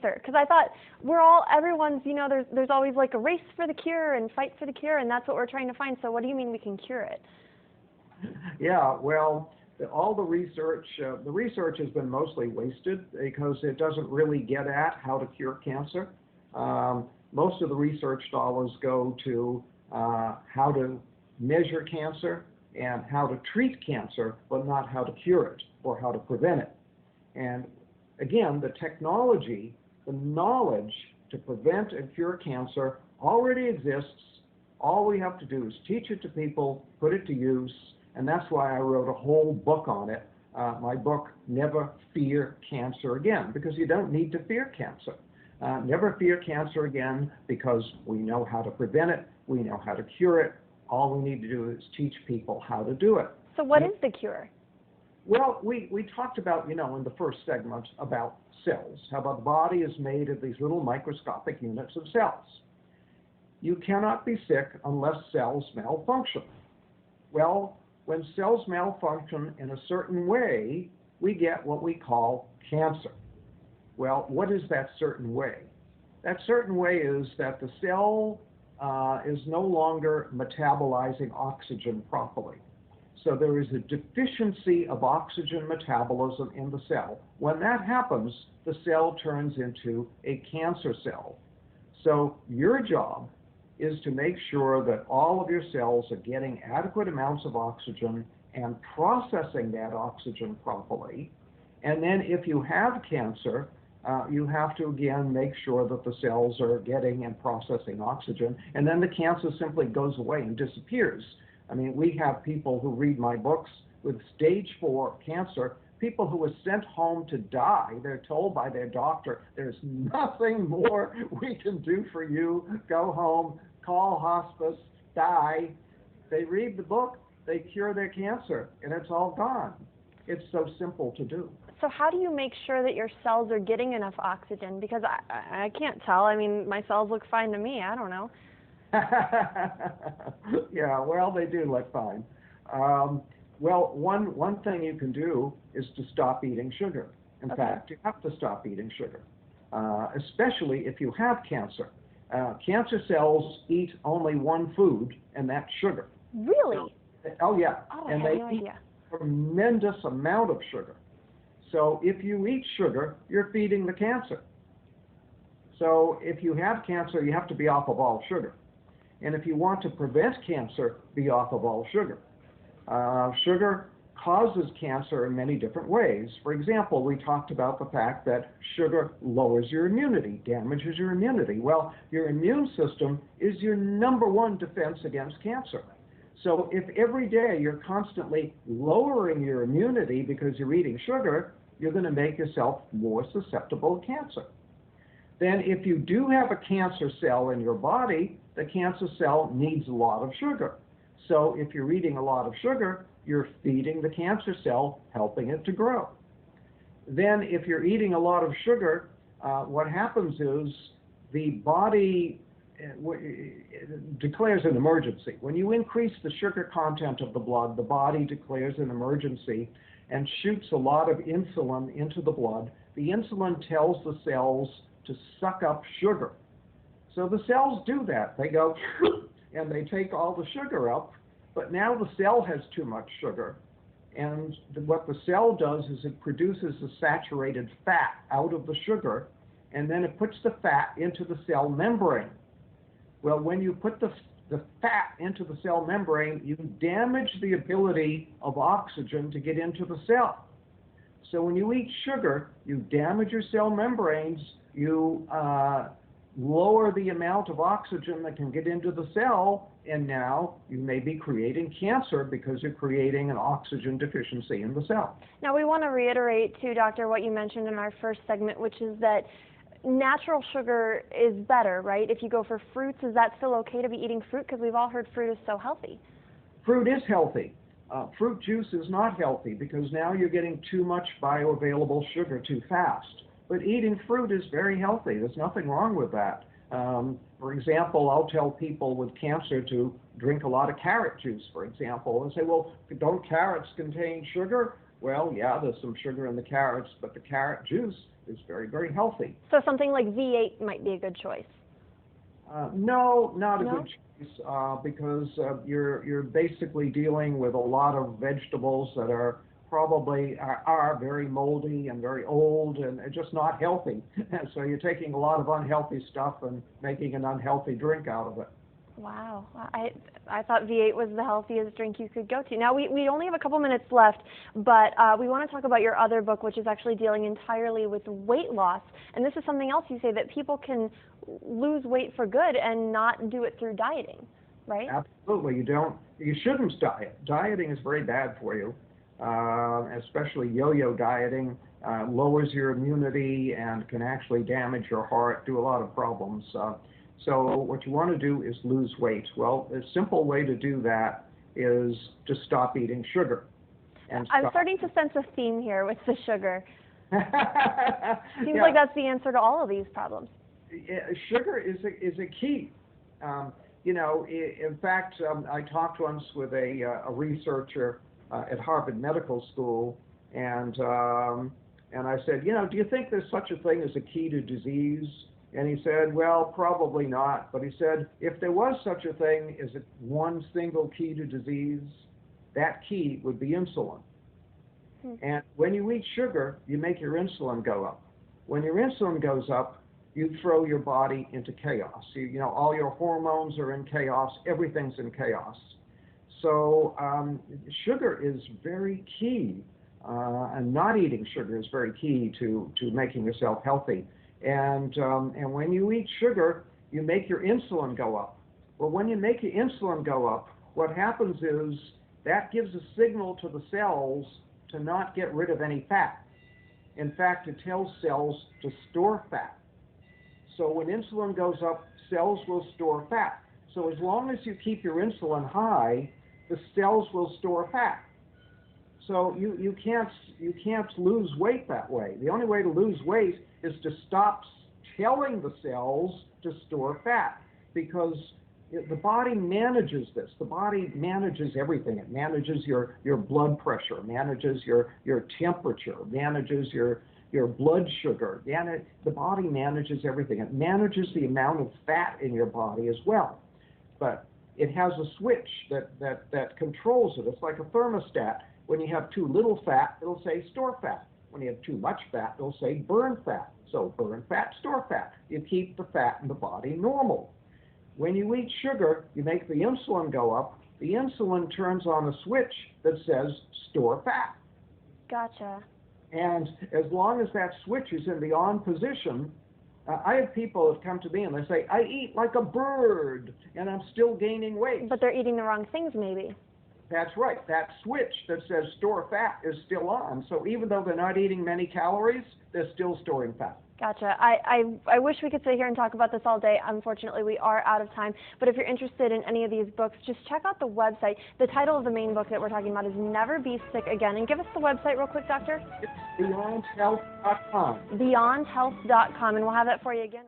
cancer? Because I thought everyone's, there's always like a race for the cure and fight for the cure, and that's what we're trying to find. So what do you mean we can cure it? Yeah, well, all the research has been mostly wasted because it doesn't really get at how to cure cancer. Most of the research dollars go to how to measure cancer and how to treat cancer, but not how to cure it or how to prevent it. And again, the technology, the knowledge to prevent and cure cancer already exists. All we have to do is teach it to people, put it to use, and that's why I wrote a whole book on it. My book, Never Fear Cancer Again, because you don't need to fear cancer. Never fear cancer again because we know how to prevent it, we know how to cure it. All we need to do is teach people how to do it. So what is the cure? Well, we talked about, in the first segment about cells, how the body is made of these little microscopic units of cells. You cannot be sick unless cells malfunction. Well, when cells malfunction in a certain way, we get what we call cancer. Well, what is that certain way? That certain way is that the cell is no longer metabolizing oxygen properly. So there is a deficiency of oxygen metabolism in the cell. When that happens, the cell turns into a cancer cell. So your job is to make sure that all of your cells are getting adequate amounts of oxygen and processing that oxygen properly. And then if you have cancer, you have to again make sure that the cells are getting and processing oxygen, and then the cancer simply goes away and disappears. I mean, we have people who read my books with stage 4 cancer, people who are sent home to die. They're told by their doctor, there's nothing more we can do for you. Go home, call hospice, die. They read the book, they cure their cancer, and it's all gone. It's so simple to do. So how do you make sure that your cells are getting enough oxygen? Because I can't tell. I mean, my cells look fine to me. I don't know. Yeah, well, they do look fine. Well, one thing you can do is to stop eating sugar. In fact, you have to stop eating sugar, especially if you have cancer. Cancer cells eat only one food, and that's sugar. Really? Oh, yeah. Oh, and I had they no eat idea. a tremendous amount of sugar. So if you eat sugar, you're feeding the cancer. So if you have cancer, you have to be off of all sugar. And if you want to prevent cancer, be off of all sugar. Sugar causes cancer in many different ways. For example, we talked about the fact that sugar lowers your immunity, damages your immunity. Well, your immune system is your #1 defense against cancer. So if every day you're constantly lowering your immunity because you're eating sugar, you're going to make yourself more susceptible to cancer. Then if you do have a cancer cell in your body, the cancer cell needs a lot of sugar. So if you're eating a lot of sugar, you're feeding the cancer cell, helping it to grow. Then if you're eating a lot of sugar, what happens is the body declares an emergency. When you increase the sugar content of the blood, the body declares an emergency and shoots a lot of insulin into the blood. The insulin tells the cells to suck up sugar. So the cells do that. They go and they take all the sugar up, but now the cell has too much sugar. And what the cell does is it produces a saturated fat out of the sugar, and then it puts the fat into the cell membrane. Well, when you put the fat into the cell membrane, you damage the ability of oxygen to get into the cell. So when you eat sugar, you damage your cell membranes, you lower the amount of oxygen that can get into the cell, and now you may be creating cancer because you're creating an oxygen deficiency in the cell. Now we want to reiterate too, Doctor, what you mentioned in our first segment, which is that natural sugar is better, right? If you go for fruits, is that still okay to be eating fruit? Because we've all heard fruit is so healthy. Fruit is healthy. Fruit juice is not healthy because now you're getting too much bioavailable sugar too fast. But eating fruit is very healthy. There's nothing wrong with that. For example, I'll tell people with cancer to drink a lot of carrot juice, for example, and say, well, don't carrots contain sugar? Well, yeah, there's some sugar in the carrots, but the carrot juice is very, very healthy. So something like V8 might be a good choice. No, not a No? good choice, because you're basically dealing with a lot of vegetables that are probably are very moldy and very old and just not healthy. So you're taking a lot of unhealthy stuff and making an unhealthy drink out of it. Wow, I thought V8 was the healthiest drink you could go to. Now, we only have a couple minutes left, but we want to talk about your other book, which is actually dealing entirely with weight loss. And this is something else you say, that people can lose weight for good and not do it through dieting, right? Absolutely. You shouldn't diet. Dieting is very bad for you, especially yo-yo dieting. Lowers your immunity and can actually damage your heart, do a lot of problems. So what you want to do is lose weight. Well, a simple way to do that is to stop eating sugar. I'm starting to sense a theme here with the sugar. Seems Yeah. like that's the answer to all of these problems. Sugar is a key. In fact, I talked once with a researcher at Harvard Medical School, and I said, do you think there's such a thing as a key to disease? And he said, well, probably not. But he said, if there was such a thing as one single key to disease, that key would be insulin. And when you eat sugar, you make your insulin go up. When your insulin goes up, you throw your body into chaos. All your hormones are in chaos. Everything's in chaos. So sugar is very key, and not eating sugar is very key to making yourself healthy. And when you eat sugar, you make your insulin go up. Well, when you make your insulin go up, what happens is that gives a signal to the cells to not get rid of any fat. In fact, it tells cells to store fat. So when insulin goes up, cells will store fat. So as long as you keep your insulin high, the cells will store fat. So you can't lose weight that way. The only way to lose weight is to stop telling the cells to store fat, because the body manages this. The body manages everything. It manages your blood pressure, manages your temperature, manages your blood sugar. The body manages everything. It manages the amount of fat in your body as well. But it has a switch that controls it. It's like a thermostat. When you have too little fat, it'll say store fat. When you have too much fat, it'll say burn fat. So burn fat, store fat. You keep the fat in the body normal. When you eat sugar, you make the insulin go up. The insulin turns on a switch that says store fat. Gotcha. And as long as that switch is in the on position, I have people that come to me and they say, I eat like a bird and I'm still gaining weight. But they're eating the wrong things, maybe. That's right. That switch that says store fat is still on. So even though they're not eating many calories, they're still storing fat. Gotcha. I wish we could sit here and talk about this all day. Unfortunately, we are out of time. But if you're interested in any of these books, just check out the website. The title of the main book that we're talking about is Never Be Sick Again. And give us the website real quick, Doctor. It's beyondhealth.com. Beyondhealth.com. And we'll have that for you again.